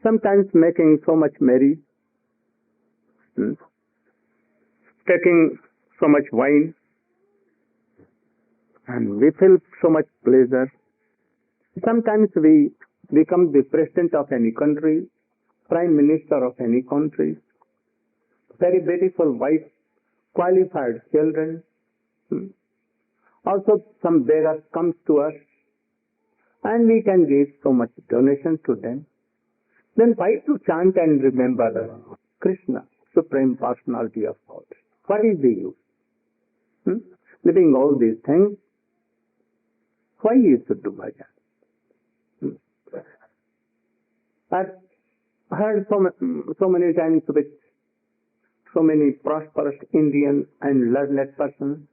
sometimes making so much merry, taking so much wine, and we feel so much pleasure. Sometimes we become the president of any country, prime minister of any country, very beautiful wife, qualified children. Also some beggar comes to us and we can give so much donation to them. Then why to chant and remember Krishna, Supreme Personality of God? What is the use? Living all these things, why you should do bhajan? I've heard so many times with so many prosperous Indian and learned persons.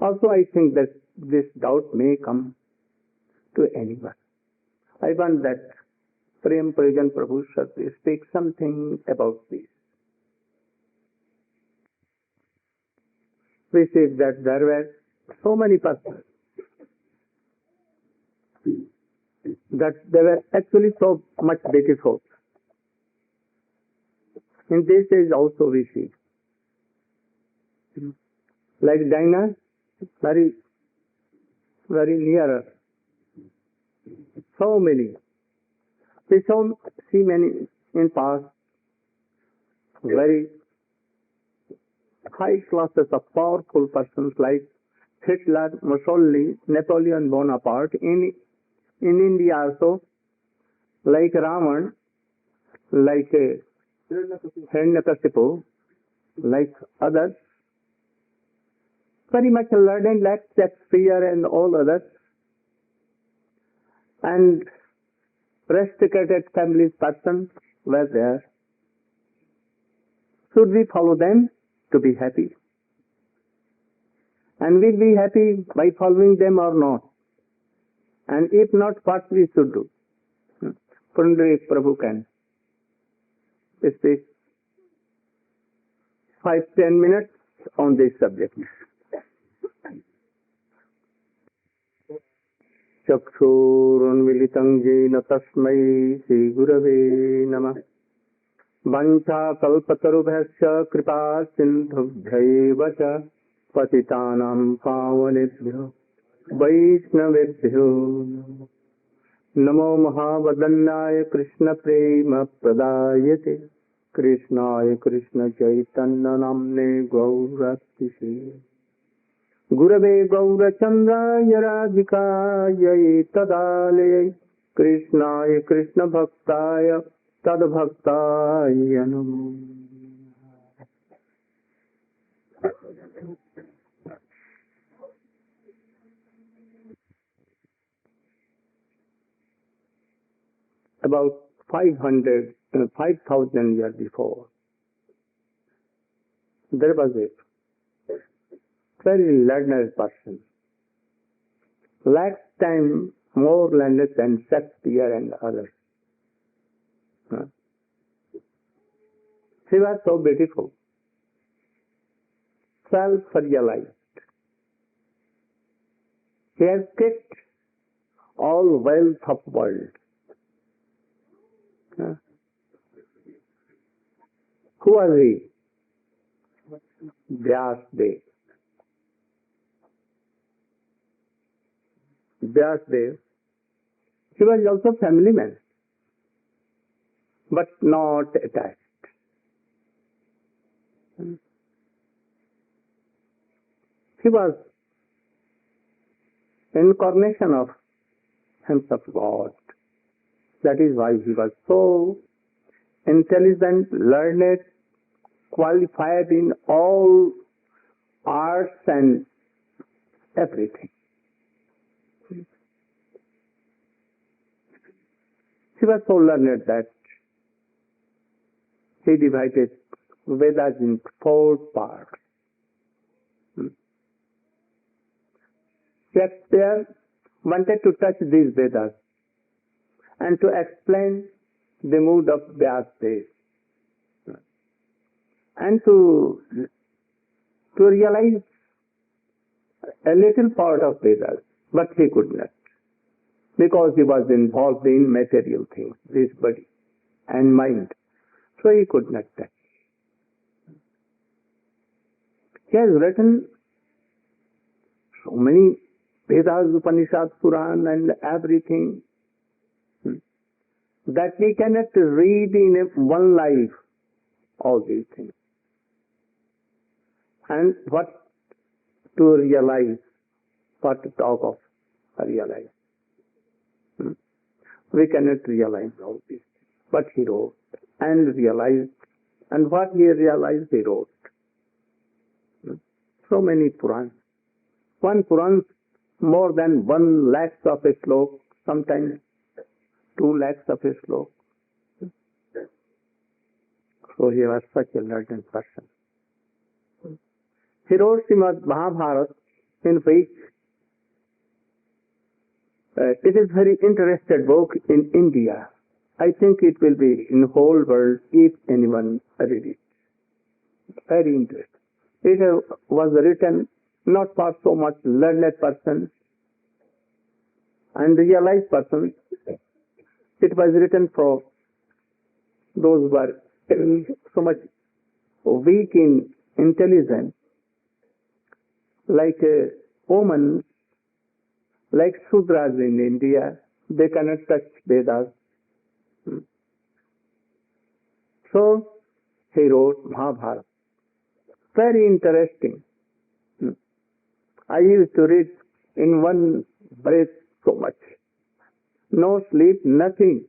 Also, I think that this doubt may come to anyone. I want that Prem Parijan Prabhu should speak something about this. We see that there were so many persons that they were actually so much beautiful. In this age also we see. Like Dinah, very near us. So many. We see many in past, very high classes of powerful persons like Hitler, Mussolini, Napoleon Bonaparte, in India also, like Ravan, like Hiranyakashipu, like others, very much learned like Shakespeare and all others, and restricted families persons were there. Should we follow them to be happy? And will we be happy by following them or not? And if not, what we should do? Pundarik Prabhu can speak 5-10 minutes on this subject. चक्षुरुन्मिलितं येन तस्मै श्रीगुरवे नमः। वाञ्छाकल्पतरुभ्यश्च कृपा सिन्धुभ्यैव च पतितानां पावनेभ्यो वैष्णवेभ्यो नमो महावदन्याय कृष्णप्रेमप्रदायते कृष्णाय कृष्णचैतन्यनाम्ने गौरतिसे गुरवे गौरचन्द्राय राधिकायै तदालयै कृष्णाय कृष्णभक्ताय तद्भक्ताय नमो। About 5,000 years before, there was a very learned person, lifetime more learned than Shakespeare and others. She was so beautiful, self-realized. He has kept all wealth of world. Who was he? Vyasdev. Vyasdev. He was also family man, but not attached. He was incarnation of himself God. That is why he was so intelligent, learned, qualified in all arts and everything. He was so learned that he divided Vedas in 4 parts. Shakespeare wanted to touch these Vedas and to explain the mood of Vyasdev and to realize a little part of Vedas, but he could not, because he was involved in material things, this body. and mind. So he could not touch. He has written so many Vedas, Upanishads, Puran and everything that we cannot read in one life all these things. And what to realize, what to talk of realize. We cannot realize all these things. But he wrote and realized, and what he realized he wrote. So many Purans. One Puran more than 1 lakh of a slok, sometimes 2 lakhs of a slok. So he was such a learned person. He wrote Srimad Mahabharata, in which it is very interesting book in India. I think it will be in whole world if anyone read it. Very interesting. It was written not for so much learned persons and realized persons. It was written for those who are so much weak in intelligence, like women, like Sudras in India. They cannot touch Vedas. So he wrote Mahabharata. Very interesting. I used to read in one breath so much. No sleep, nothing.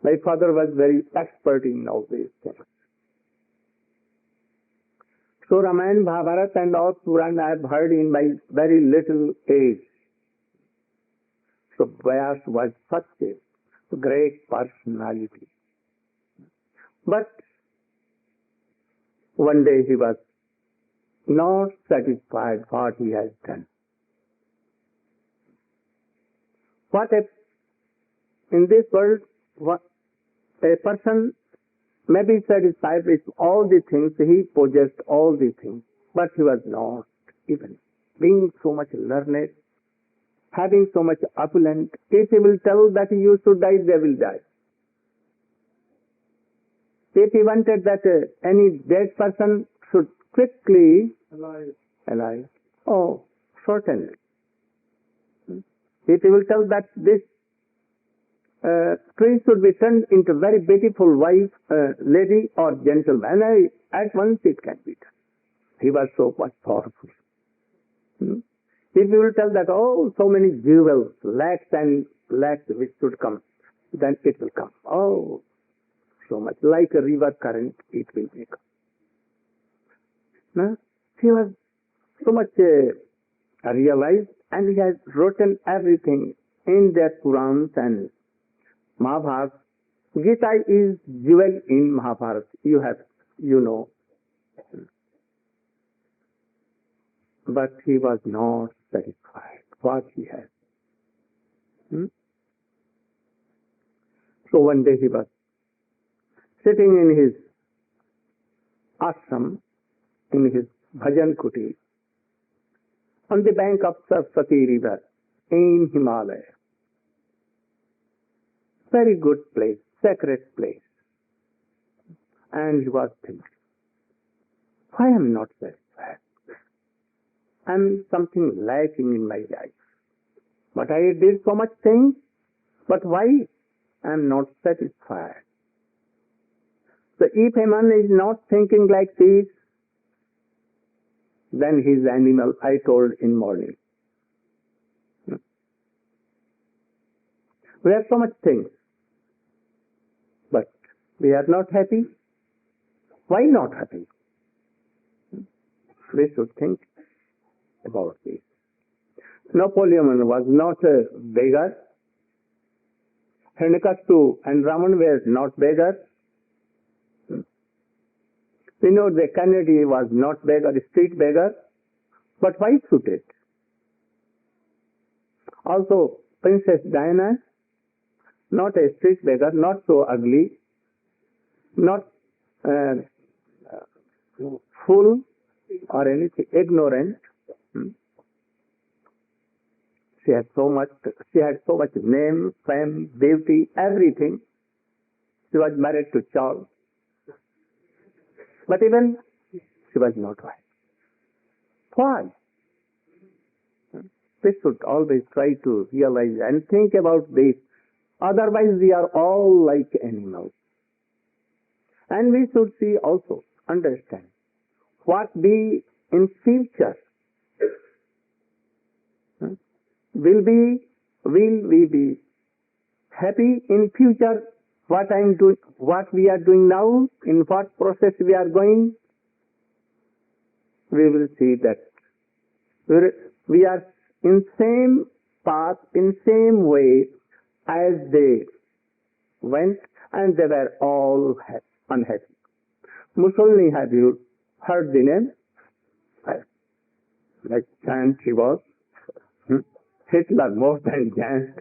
My father was very expert in all these things. So Ramayana, Mahabharata and all Puran I have heard in my very little age. So Vyas was such a great personality. But one day he was not satisfied what he has done. In this world, a person may be satisfied with all the things, he possessed all the things, but he was not even. Being so much learned, having so much opulent, if he will tell that you should die, they will die. If he wanted that any dead person should quickly alive, oh, certainly. If he will tell that this tree should be turned into very beautiful wife, lady or gentleman, at once it can be done. He was so much powerful. If you will tell that, oh, so many jewels, lakhs and lakhs which should come, then it will come. Oh, so much. Like a river current, it will become. No? He was so much realized, and he has written everything in their Purans and Mahabharata. Gita is jewel in Mahabharata. You know. But he was not satisfied what he had. So one day he was sitting in his ashram, in his bhajan kuti, on the bank of Saraswati river in Himalaya. Very good place, sacred place. And he was thinking, why am I not satisfied? I am something lacking in my life. But I did so much things, but why I am not satisfied? So if a man is not thinking like this, then he is animal, I told in morning. We have so much things, but we are not happy. Why not happy? We should think about this. Napoleon was not a beggar. Harikatha and Raman were not beggars. We know the Kennedy was not beggar, street beggar. But why should it? Also, Princess Diana, not a street beggar, not so ugly, not fool or anything, ignorant. She She had so much name, fame, beauty, everything. She was married to Charles. But even she was not right. Why? We should always try to realize and think about this. Otherwise, we are all like animals. And we should see also, understand, what be in future. Will we be happy in future? What I am doing, what we are doing now, in what process we are going, we will see that we are in same path, in same way as they went, and they were all unhappy. Mussolini, have you heard the name? Like giant he was. Hitler more than giant.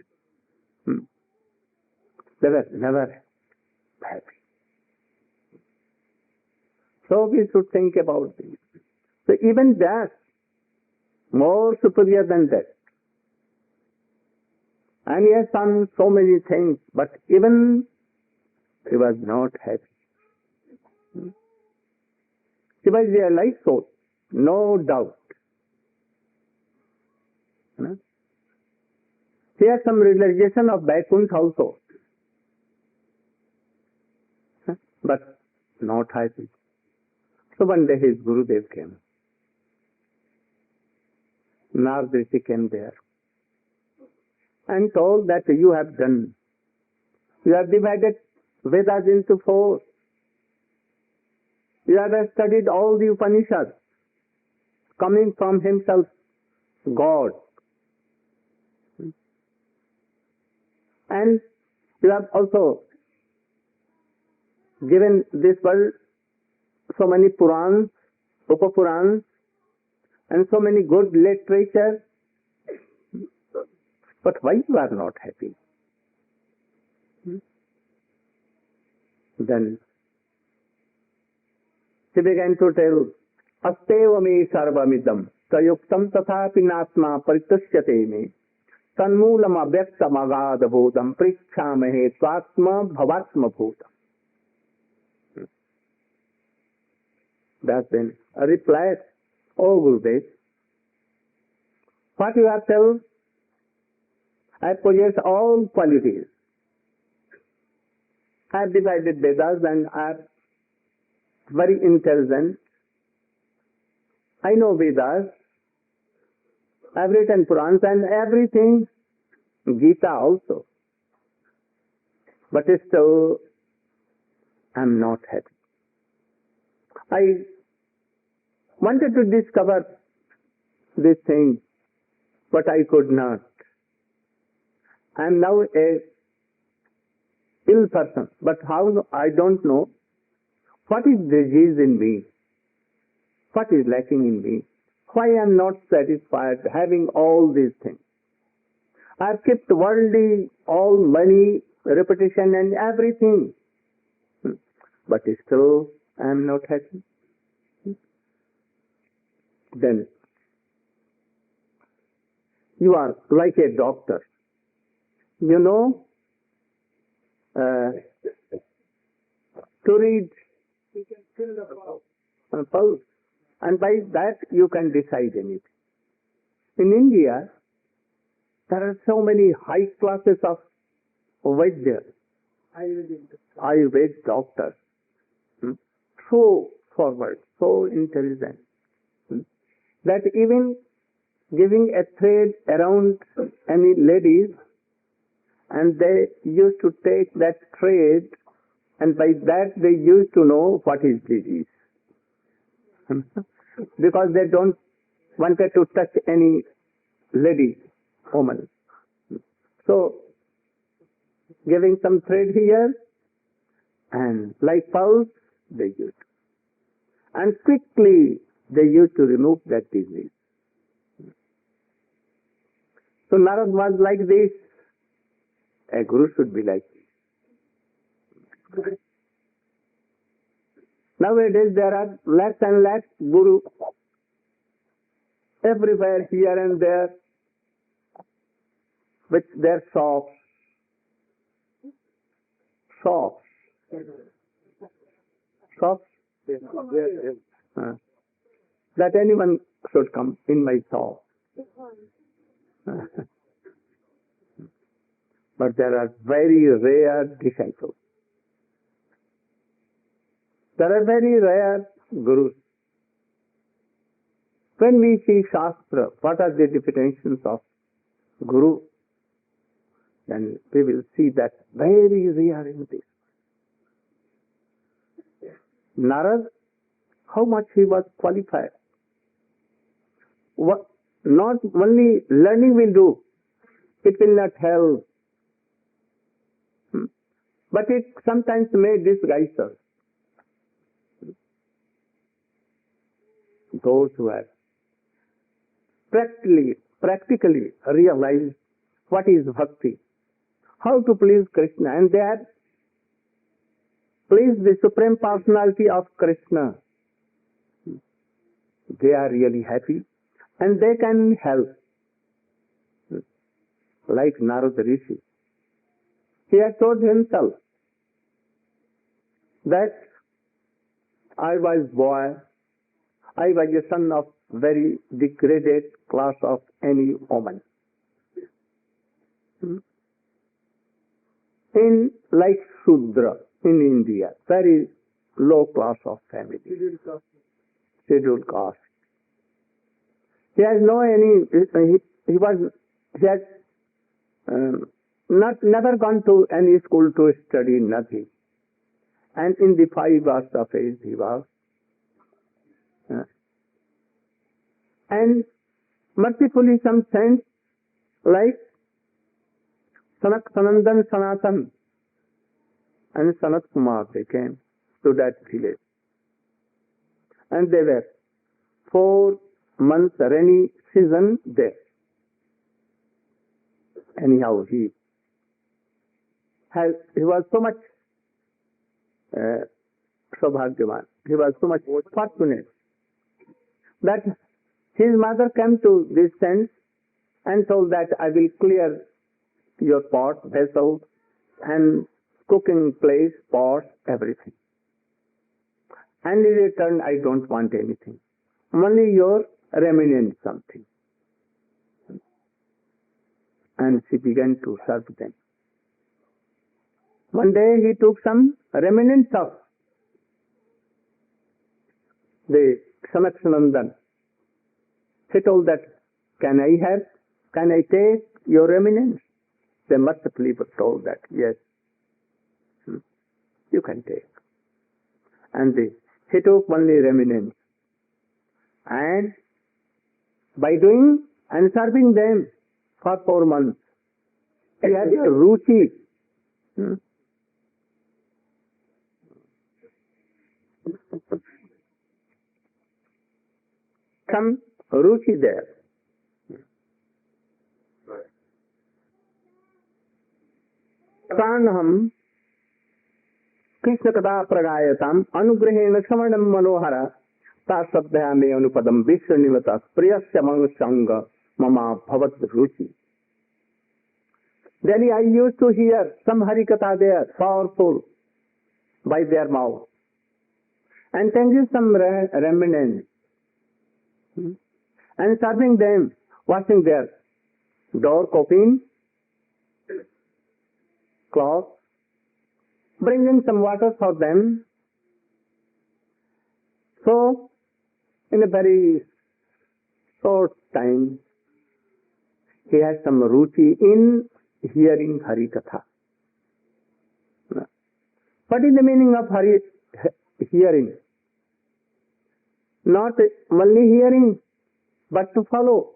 They were never happy. So we should think about this. So even that, more superior than that. And he has done so many things, but even he was not happy. He was realized so, no doubt. He had some realization of Vaikuntha also, but not happy. So one day his Gurudev came. Narada Rsi came there and told that you have divided Vedas into 4. You have studied all the Upanishads, coming from himself, God. And you have also given this world so many Purans, Upapurans, and so many good literature. But why you are not happy? Then he began to tell, Asteva me sarvamidam, sayuktam tathapi natma paritusyate me, tanmulam abhyaktam agadabodam, pricchamahe swatma bhavatma bhutam. That's then a reply, O Gurudev, what you have told, I possess all qualities. I have divided Vedas and I am very intelligent. I know Vedas. I have written Purans and everything, Gita also. But still, I am not happy. I wanted to discover this thing, but I could not. I am now a ill person, but how I don't know what is disease in me, what is lacking in me, why I am not satisfied having all these things. I have kept worldly, all money, reputation and everything, but still I am not happy. Then you are like a doctor. You know, to read, you can fill the pulse, and by that you can decide anything. In India, there are so many high classes of Vaidyas, Ayurvedic doctors, so forward, so intelligent, that even giving a thread around any ladies, and they used to take that thread, and by that they used to know what is disease. Because they don't wanted to touch any lady, woman. So, giving some thread here, and like pulse, they used. And quickly they used to remove that disease. So Narada was like this. A guru should be like this. Nowadays there are less and less gurus everywhere, here and there. with their socks, socks, socks, that anyone should come in my socks. But there are very rare disciples. There are very rare gurus. When we see Shastra, what are the definitions of guru? Then we will see that very rare in this. Narada, how much he was qualified. What, not only learning will do, it will not help. But it sometimes may disguise us. Those who have practically realized what is bhakti, how to please Krishna, and they have pleased the Supreme Personality of Krishna. They are really happy and they can help. Like Narada Rsi. He has told himself that I was boy, I was a son of very degraded class of any woman. In like Shudra in India, very low class of family. Scheduled caste. He has no any, he has never gone to any school to study, nothing. And in the 5 years of age he was. And mercifully some saints like Sanandan Sanatan and Sanat Kumar, they came to that village. And they were 4 months rainy season there. Anyhow, he was so much Saubhagyavan. He was so much fortunate that his mother came to this sense and told that I will clear your pot, vessels, and cooking place, pots, everything. And in return, I don't want anything. Only your remnant something. And she began to serve them. One day he took some remnants of the Sanatsanandan. He told that, can I take your remnants? They mercifully told that, yes, you can take. And he took only remnants. And by doing and serving them for 4 months, he had a ruci. Some ruci there. Pranaham Krishna Kada Pragayatam Anugrahena Samanam Manohara Tasabdhya Me Anupadam Vishnivata Priyasya Manusanga Mama Bhavat Ruci. Then I used to hear some harikatha there, powerful, by their mouth. And taking some remnants and serving them, washing their door coffin, cloth, bringing some water for them. So, in a very short time, he had some ruci in hearing harikatha. What is the meaning of hearing? Not only hearing, but to follow.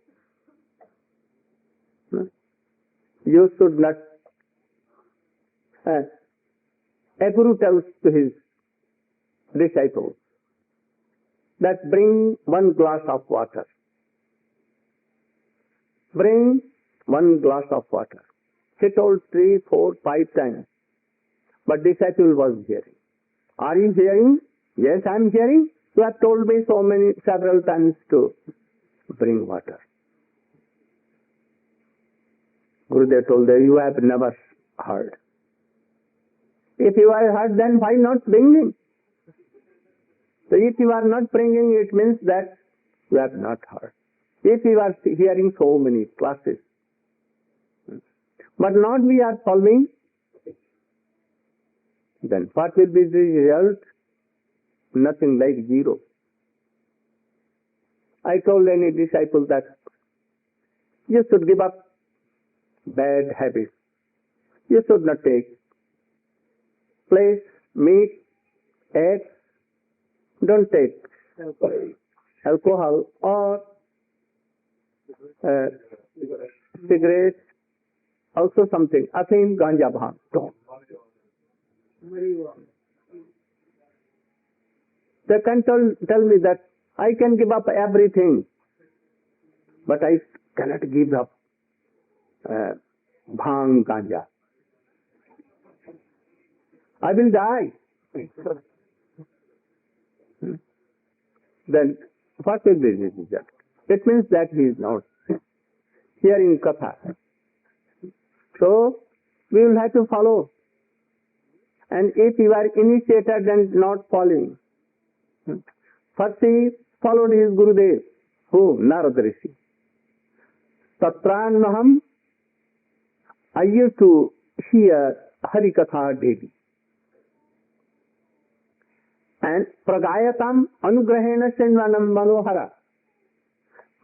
You should not Guru tells to his disciples that bring 1 glass of water. Bring 1 glass of water. He told 3, 4, 5 times. But disciple was hearing. Are you hearing? Yes, I am hearing. You have told me several times to bring water. Gurudev told them, you have never heard. If you have heard, then why not bringing? So if you are not bringing, it means that you have not heard. If you are hearing so many classes, but not we are following, then what will be the result? Nothing, like zero. I told any disciple that you should give up bad habits. You should not take flesh, meat, eggs. Don't take alcohol or cigarettes. Also something, attain, ganja, bhang. Don't. They can tell me that I can give up everything, but I cannot give up bhang, ganja. I will die. Then what will be the result? It means that he is not hearing katha. So we will have to follow. And if you are initiated and not following, first he followed his Gurudev, who? Narada Rsi. Tatranaham, I used to hear harikatha daily. And pragayatam anugrahena shenvanam manohara.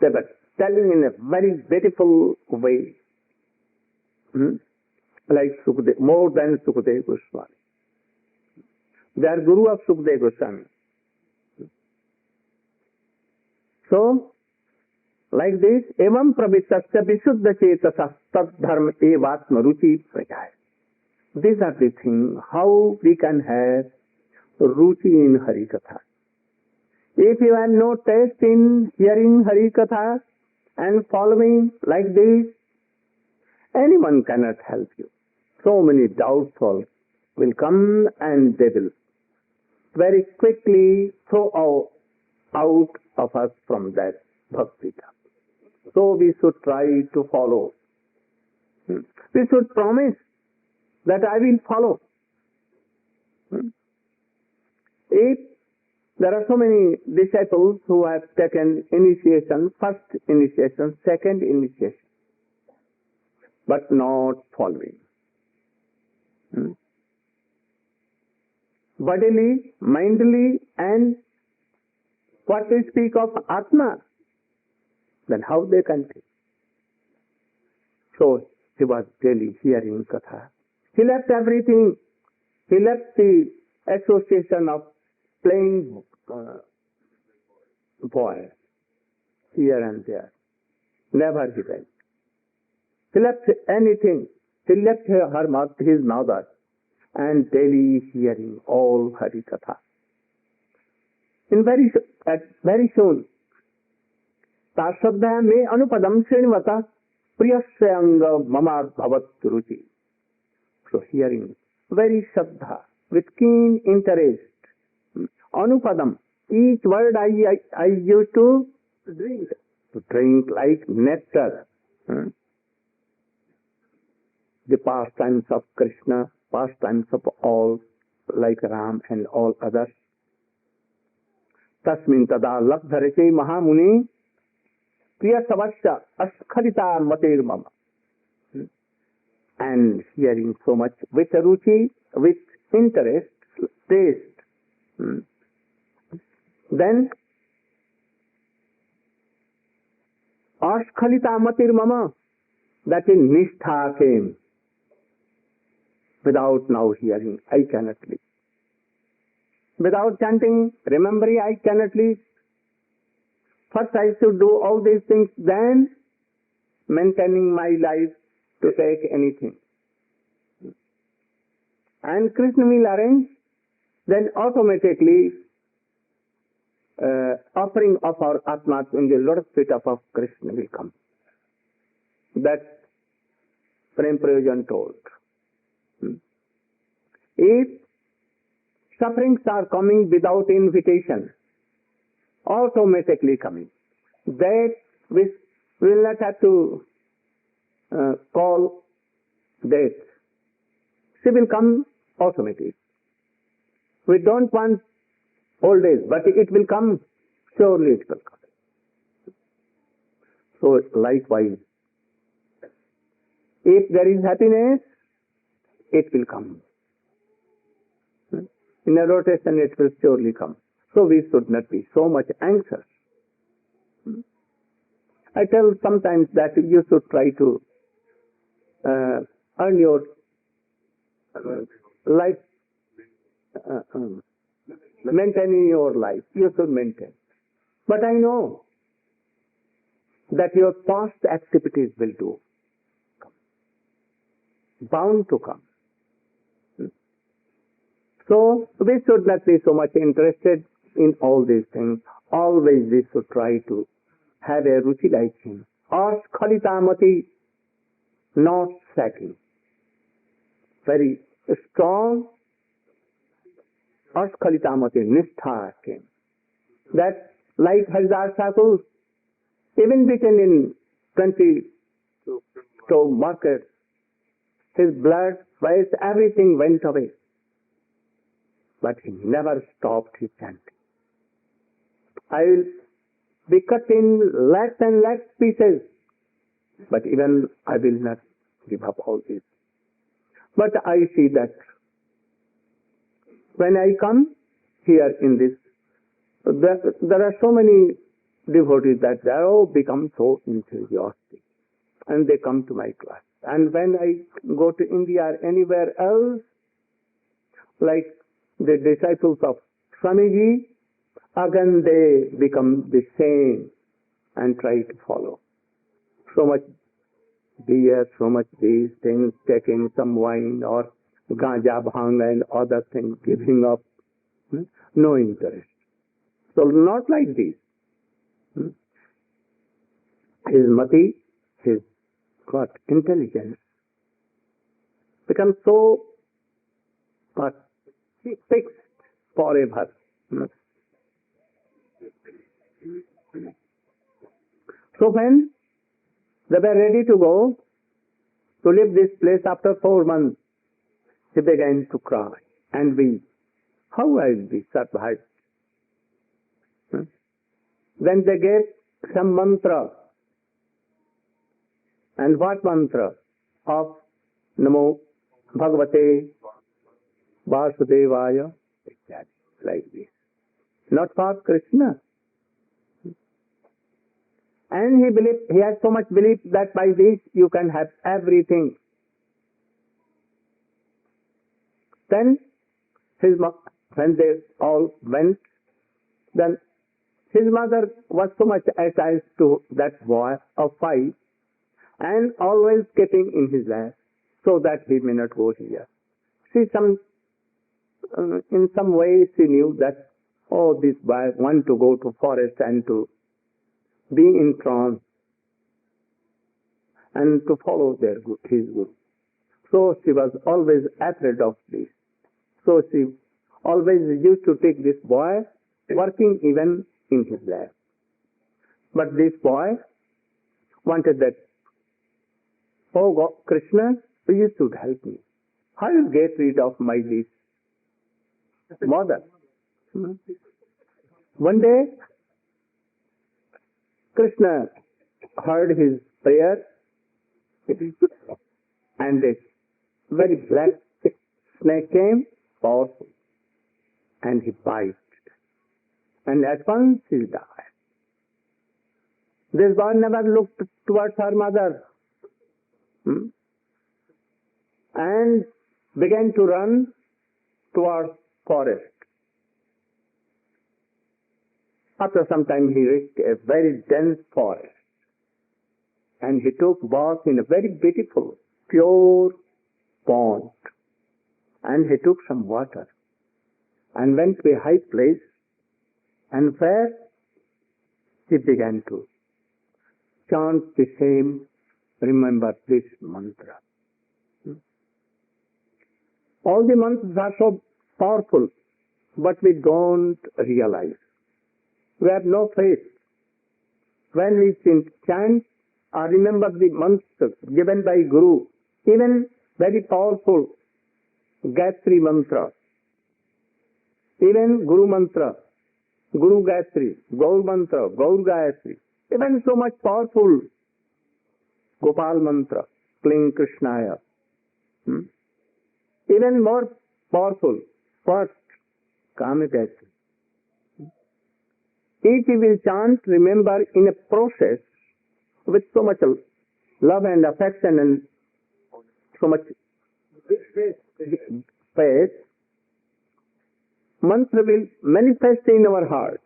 They were telling in a very beautiful way, like Sukadev, more than Sukadev Goswami. They are Guru of Sukadev Goswami. So, like this, evam pravittasya visuddha chetasah tad dharma evatma ruci prajaya. These are the things how we can have ruci in harikatha. If you have no taste in hearing harikatha and following like this, anyone cannot help you. So many doubtful will come and they will very quickly throw out of us from that bhakti. So we should try to follow. We should promise that I will follow. If there are so many disciples who have taken initiation, first initiation, second initiation, but not following. Bodily, mindily, and what we speak of Atma, then how they can take? So he was daily hearing katha. He left everything. He left the association of playing boy here and there. Never he went. He left anything. He left his mother and daily hearing all harikatha. Very soon, Tasabdha me anupadam srinvata priyasya mama bhavat ruci. So hearing very sabdha, with keen interest. Anupadam, each word I used to drink like nectar. The pastimes of Krishna, pastimes of all, like Ram and all others. Tasmin tada labdharese mahamuni priya savasya askharita mater mama. And hearing so much with ruci, with interest, taste. Then askhalita matir mama, that is nishtha came. Without now hearing, I cannot live. Without chanting, remembering, I cannot live. First I should do all these things, then maintaining my life to take anything. And Krishna will arrange, then automatically offering of our Atma in the lotus feet of Krishna will come. That Prem Prayojan told. If sufferings are coming without invitation, automatically coming, that we will not have to call death, she will come automatically. We don't want old age, but it will come, surely it will come. So likewise, if there is happiness, it will come. In a rotation, it will surely come. So we should not be so much anxious. I tell sometimes that you should try to earn your life, maintaining your life. You should maintain. But I know that your past activities will do. Bound to come. So we should not be so much interested in all these things. Always we should try to have a ruci like him. Ars khalitamati, not sacking. Very strong ars khalitamati, nistha came. That like Haridar Thakur, even beaten in 20 to market, his blood, sweat, everything went away. But he never stopped his chanting. I will be cut in lakhs and lakhs pieces, but even I will not give up all this. But I see that when I come here in this, there are so many devotees that they all become so enthusiastic, and they come to my class. And when I go to India or anywhere else, like the disciples of Swamiji, again they become the same and try to follow. So much beer, so much these things, taking some wine or ganja, bhang and other things, giving up, no interest. So not like this. His mati, his what, intelligence becomes so fixed forever. So when they were ready to go to leave this place after 4 months, he began to cry and weep. How I will be survived? Then they gave some mantra. And what mantra? Of Namo Bhagavate Vasudevaya, like this. Not for Krishna. And he has so much belief that by this you can have everything. Then when they all went, then his mother was so much attached to that boy of 5 and always keeping in his lap so that he may not go here. In some way she knew that, oh, this boy wants to go to forest and to be in trance and to follow his guru. So she was always afraid of this. So she always used to take this boy working even in his lap. But this boy wanted that, oh God, Krishna, you should help me. How will I get rid of my this mother? One day, Krishna heard his prayer and a very black snake came, powerful, and he bit. And at once he died. This boy never looked towards her mother and began to run towards forest. After some time he reached a very dense forest and he took bath in a very beautiful, pure pond and he took some water and went to a high place and where he began to chant the same, remember this mantra. All the mantras are so powerful, but we don't realize. We have no faith. When we chant, remember the mantras given by Guru, even very powerful Gayatri mantra, even Guru mantra, Guru Gayatri, Gaur mantra, Gaur Gayatri, even so much powerful Gopal mantra, Kling Krishnaya. Even more powerful, first Kama Gayatri. Each will chant, remember, in a process with so much love and affection and so much faith. Mantra will manifest in our heart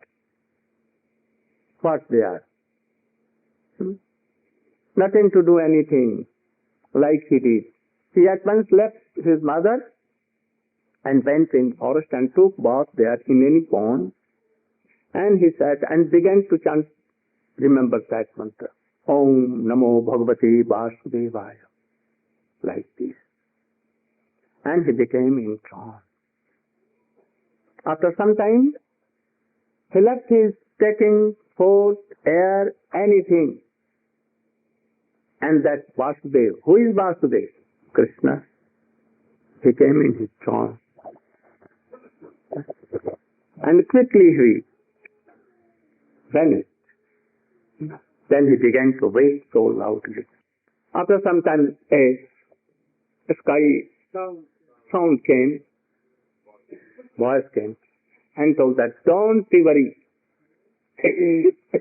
what they are. Nothing to do anything like he did. He at once left his mother and went in forest and took bath there in any pond, and he sat and began to chant, remember that mantra, Om Namo Bhagavate Vasudevaya, like this. And he became in trance. After some time, he left his taking food, air, anything. And that Vasudeva, who is Vasudeva? Krishna. He came in his trance. And quickly he vanished. Then he began to wait so loudly. After some time, a sky sound came, voice came, and told that, don't be worried.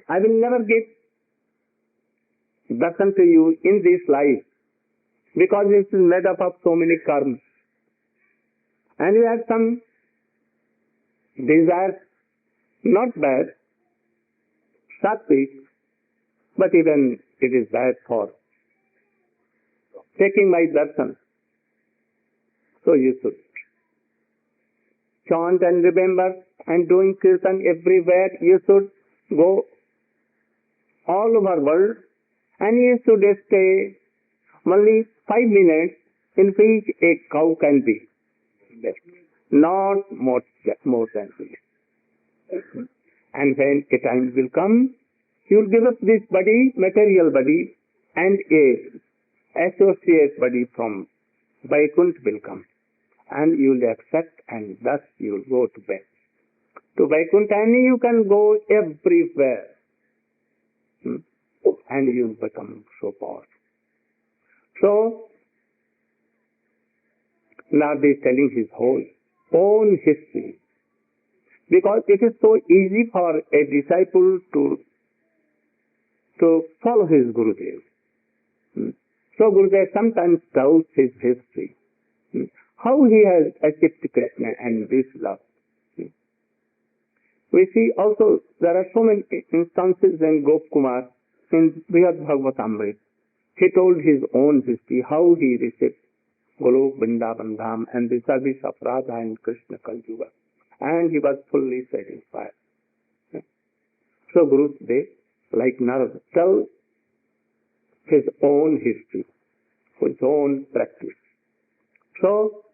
I will never give darshan to you in this life, because it is made up of so many karmas. And you have some desires, not bad, sattvic, but even it is bad for taking my darshan. So you should chant and remember and doing kirtan everywhere. You should go all over world, and you should stay only 5 minutes in which a cow can be left, not more than this. And when a time will come, you will give up this body, material body, and a associate body from Vaikuntha will come. And you will accept, and thus you will go to bed. To Vaikuntha, and you can go everywhere. And you will become so powerful. So, Narada is telling his whole own history. Because it is so easy for a disciple to follow his Gurudev. So Gurudev sometimes doubts his history. How he has achieved Krishna and this love. We see also there are so many instances in Gop Kumar, in Brihad Bhagavatamrit. He told his own history, how he received Golok, Vrindavan Dham and the service of Radha and Krishna Kaljuga. And he was fully satisfied. So Gurudev, like Narada, tell his own history, his own practice. So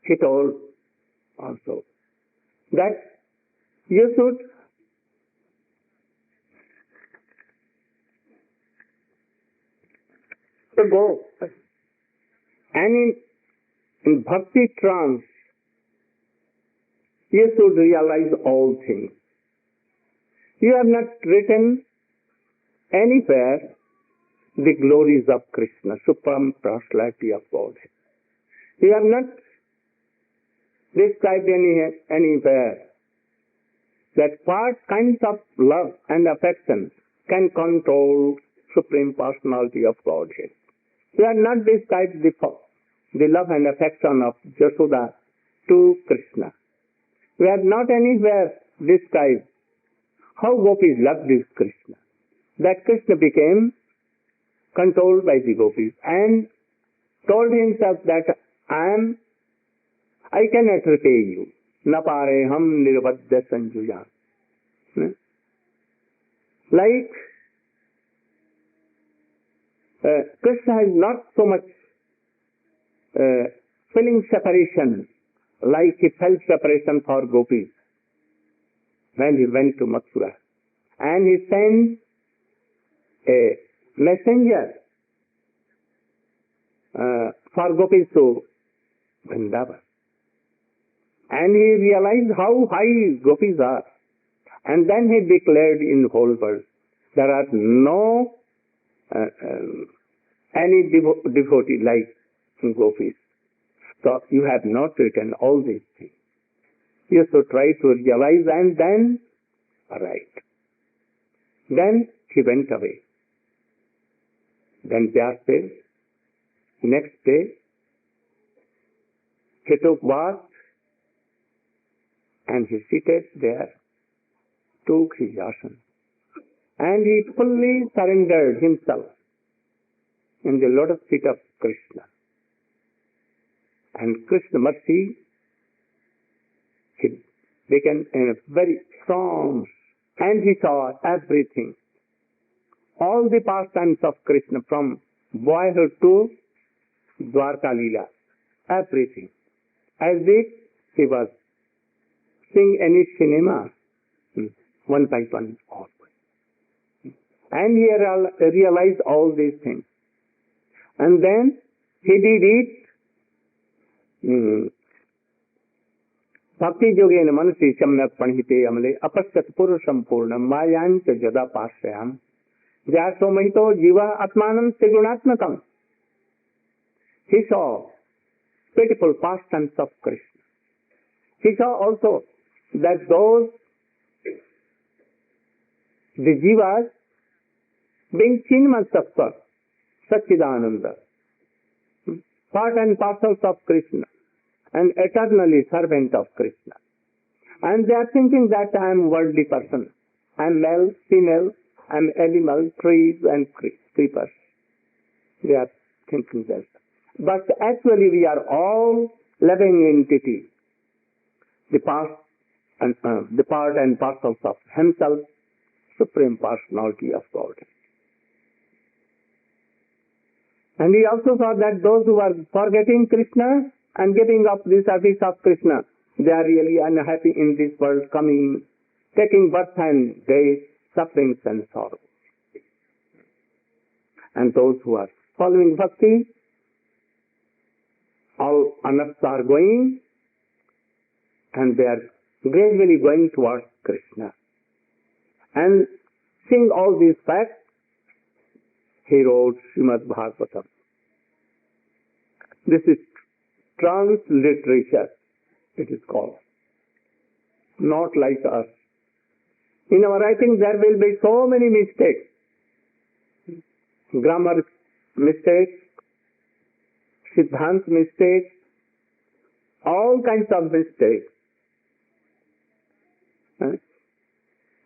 he told also that you should go and in bhakti trance you should realize all things. You have not written anywhere the glories of Krishna, supreme personality of Godhead. You have not described anywhere that what kinds of love and affection can control supreme personality of Godhead. You have not described the love and affection of Yashoda to Krishna. We have not anywhere described how gopis loved this Krishna. That Krishna became controlled by the gopis and told himself that I cannot repay you. Napare ham nirvadya sanjuyan. Like Krishna has not so much feeling separation like he felt separation for gopis when he went to Mathura. And he sent a messenger for gopis to Vrindavan. And he realized how high gopis are. And then he declared in the whole world, there are no any devotee like gopis. So you have not written all these things. You should try to realize and then write. Then he went away. Then Vyas said, next day, he took bath and he seated there, took his asana, and he fully surrendered himself in the lotus feet of Krishna. And Krishna mercy, he became a very strong, and he saw everything. All the pastimes of Krishna from boyhood to Dwarka Leela, everything. As if he was seeing any cinema, one by one, all. And he realized all these things. And then he did it bhakti yogena manasi samyak panhite amale apasyat purusham purnam mayant jada pashyam jaso mahito jiva atmanam sigunatmakam. He saw beautiful pastimes of Krishna. He saw also that those the jivas being chinmaya sattva, Satchidananda, part and parcels of Krishna, and eternally servant of Krishna. And they are thinking that I am worldly person. I am male, female, I am animal, trees and creepers. They are thinking that. But actually we are all living entity. The part and parcels of himself, Supreme Personality of God. And he also saw that those who are forgetting Krishna and giving up the service of Krishna, they are really unhappy in this world, coming, taking birth and death, sufferings and sorrow. And those who are following bhakti, all anarthas are going, and they are gradually going towards Krishna. And seeing all these facts, he wrote Srimad Bhagavatam. This is transliteration, it is called. Not like us. In our writing there will be so many mistakes. Grammar mistakes, Siddhant mistakes, all kinds of mistakes.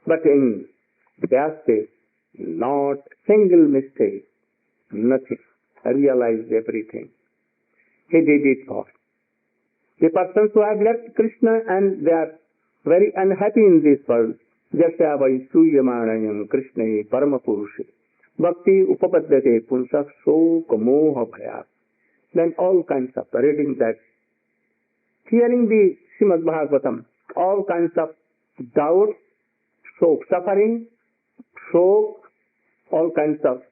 But in Vyasa, not single mistake, nothing. I realized everything. He did it for. The persons who have left Krishna and they are very unhappy in this world, Jasya vai suyamanayam Krishna parama purushe bhakti upapadyate punsak shoka moha bhaya. Then all kinds of reading that, hearing the Srimad Bhagavatam, all kinds of doubt, shock, suffering, shock, all kinds of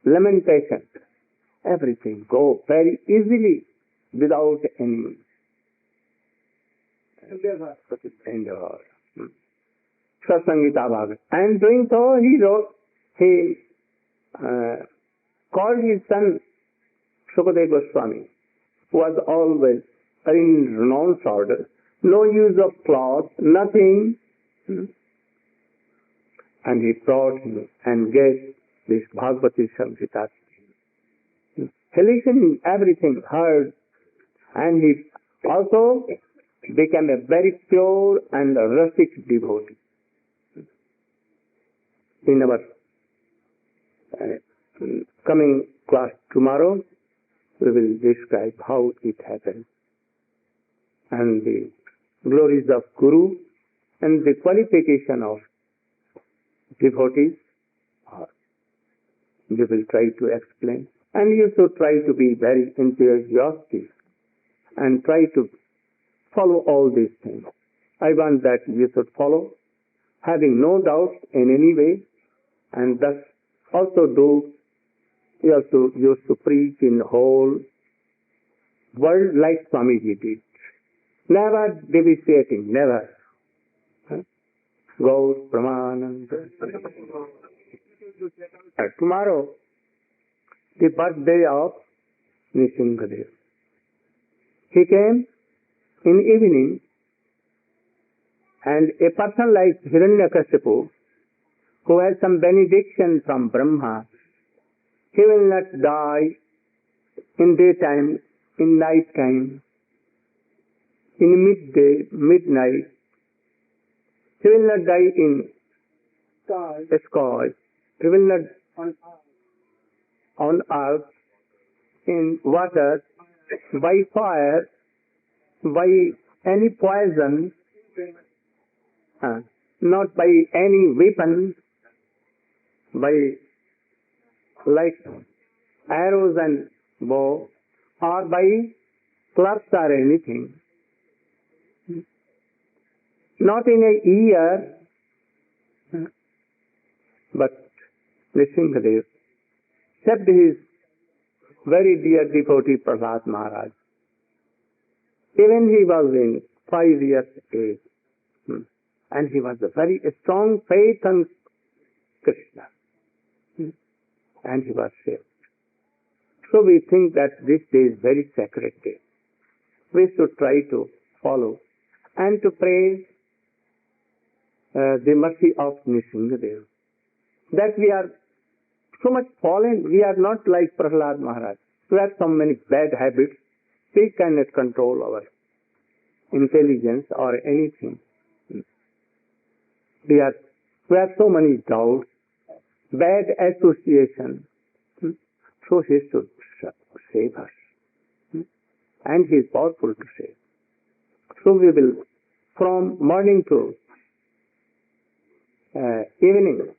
lamentation, everything go very easily without any Sasangita Bhagavad. And doing so, he called his son Sukadeva Goswami, who was always in renounced order, no use of cloth, nothing. And he brought him and gave this Bhagavati Samhita. He listened everything, heard, and he also became a very pure and rustic devotee. In our coming class tomorrow, we will describe how it happened and the glories of Guru and the qualification of devotees. We will try to explain, and you should try to be very enthusiastic and try to follow all these things. I want that you should follow, having no doubt in any way, and thus also he also used to preach in the whole world like Swamiji did. Never deviating, never. Gaur Pramananda. Tomorrow, the birthday of Nishingadev. He came in evening, and a person like Hiranyakashipu, who has some benediction from Brahma, he will not die in daytime, in night time, in midday, midnight. He will not die in sky. He will not on earth, in water, by fire, by any poison, not by any weapon, by like arrows and bow, or by clubs or anything. Not in a year, but Nishingadev, except his very dear devotee Prahlad Maharaj. Even he was in 5 years age, and he was a very strong faith on Krishna, and he was saved. So we think that this day is very sacred day. We should try to follow and to pray the mercy of Nishingadev. That we are so much fallen, we are not like Prahlad Maharaj. We have so many bad habits, we cannot control our intelligence or anything. We have so many doubts, bad association. So he should save us. And he is powerful to save. So we will, from morning to evening,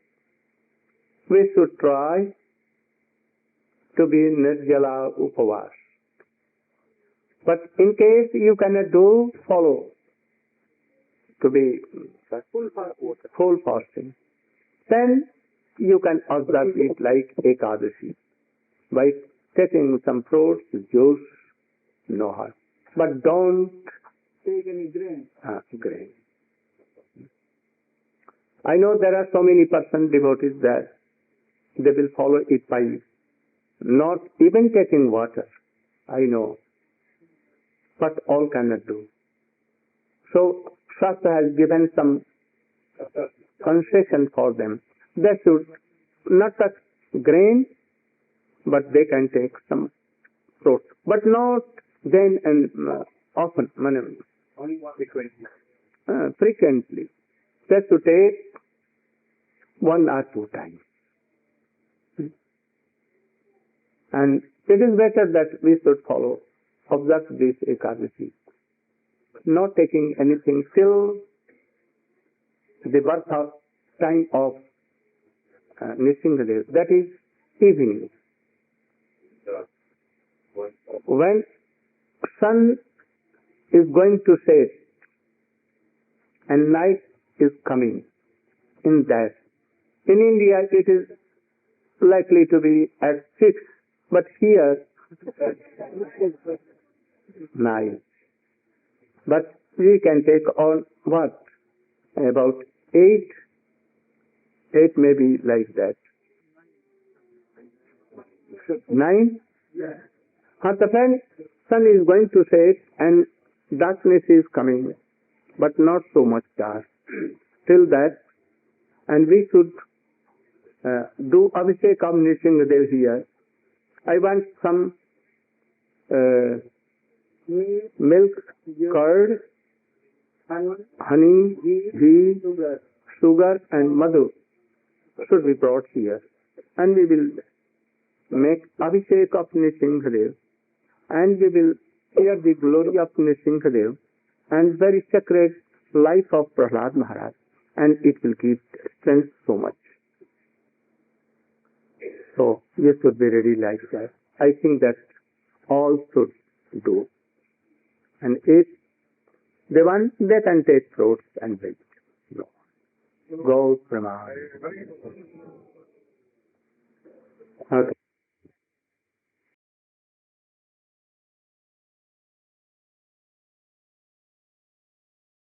we should try to be Nirjala Upavas. But in case you cannot do, follow to be full fasting. Then you can observe it like Ekadashi by taking some fruits, juice, no harm. But don't take any grain. Grain. I know there are so many devotees that they will follow it by not even taking water. I know. But all cannot do. So Shastra has given some concession for them. They should not touch grain, but they can take some fruit. But not then and often. Only frequently. Frequently. They should take 1 or 2 times. And it is better that we should observe this Ekadasi. Not taking anything till the birth of time of Nishingadev. That is evening. When sun is going to set and night is coming, in that. In India it is likely to be at 6, but here 9. But we can take on what? About 8. 8 may be like that. 9? Yes. Then sun is going to set and darkness is coming, but not so much dark. Till that, and we should do Abhishek of Nishingadev here. I want some milk, curd, honey, ghee, sugar and madhu should be brought here. And we will make Abhishek of Nishingadev, and we will hear the glory of Nishingadev and very sacred life of Prahlad Maharaj, and it will give strength so much. So you should be ready like that. I think that all should do. And if they want, they can take fruits and vegetables. No. Go Praman. Okay.